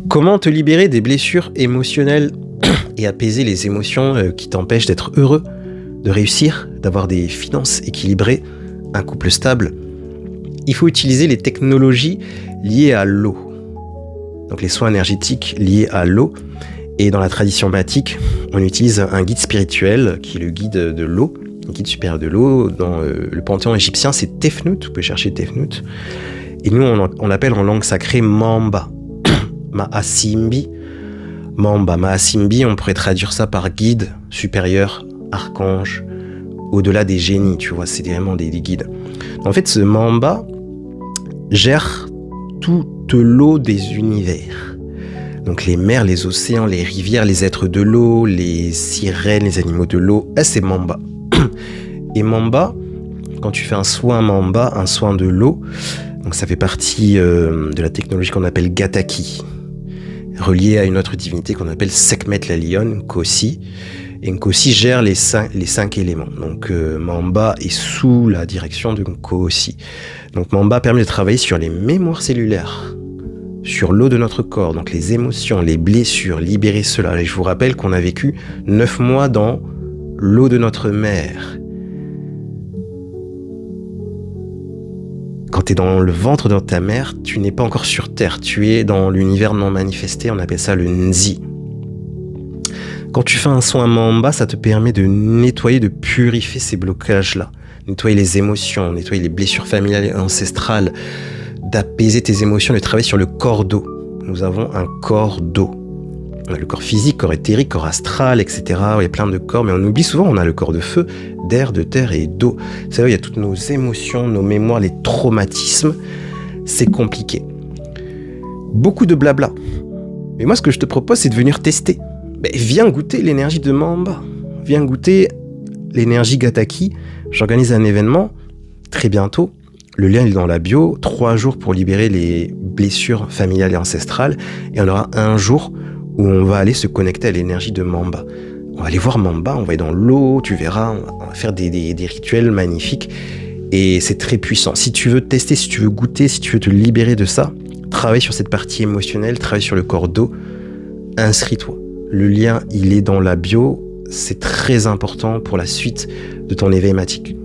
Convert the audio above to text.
Comment te libérer des blessures émotionnelles et apaiser les émotions qui t'empêchent d'être heureux, de réussir, d'avoir des finances équilibrées, un couple stable? Il faut utiliser les technologies liées à l'eau. Donc les soins énergétiques liés à l'eau. Et dans la tradition bhathique, on utilise un guide spirituel qui est le guide de l'eau, le guide supérieur de l'eau. Dans le panthéon égyptien, c'est Tefnut, vous pouvez chercher Tefnut. Et nous, on l'appelle en langue sacrée Mamba, Maasimbi. Mamba, Maasimbi, on pourrait traduire ça par guide supérieur, archange, au-delà des génies, tu vois, c'est vraiment des guides. En fait, ce Mamba gère toute l'eau des univers. Donc les mers, les océans, les rivières, les êtres de l'eau, les sirènes, les animaux de l'eau, c'est Mamba. Et Mamba, quand tu fais un soin Mamba, un soin de l'eau, donc ça fait partie de la technologie qu'on appelle Gataki, reliée à une autre divinité qu'on appelle Sekhmet la lionne, Nkosi. Et Nkosi gère les cinq éléments. Donc Mamba est sous la direction de Nkosi. Donc Mamba permet de travailler sur les mémoires cellulaires, sur l'eau de notre corps, donc les émotions, les blessures, libérer cela. Et je vous rappelle qu'on a vécu 9 mois dans l'eau de notre mère. Quand tu es dans le ventre de ta mère, tu n'es pas encore sur Terre, tu es dans l'univers non manifesté, on appelle ça le Nzi. Quand tu fais un soin Mamba, ça te permet de nettoyer, de purifier ces blocages-là, nettoyer les émotions, nettoyer les blessures familiales et ancestrales, d'apaiser tes émotions, de travailler sur le corps d'eau. Nous avons un corps d'eau. On a le corps physique, corps éthérique, corps astral, etc. Il y a plein de corps, mais on oublie souvent, on a le corps de feu, d'air, de terre et d'eau. C'est vrai, il y a toutes nos émotions, nos mémoires, les traumatismes. C'est compliqué. Beaucoup de blabla. Mais moi, ce que je te propose, c'est de venir tester. Viens goûter l'énergie de Mamba. Viens goûter l'énergie Gataki. J'organise un événement très bientôt. Le lien est dans la bio. 3 jours pour libérer les blessures familiales et ancestrales. Et on aura un jour où on va aller se connecter à l'énergie de Mamba. On va aller voir Mamba, on va aller dans l'eau, tu verras, on va faire des rituels magnifiques. Et c'est très puissant. Si tu veux tester, si tu veux goûter, si tu veux te libérer de ça, travaille sur cette partie émotionnelle, travaille sur le corps d'eau, inscris-toi. Le lien, il est dans la bio. C'est très important pour la suite de ton éveil matique.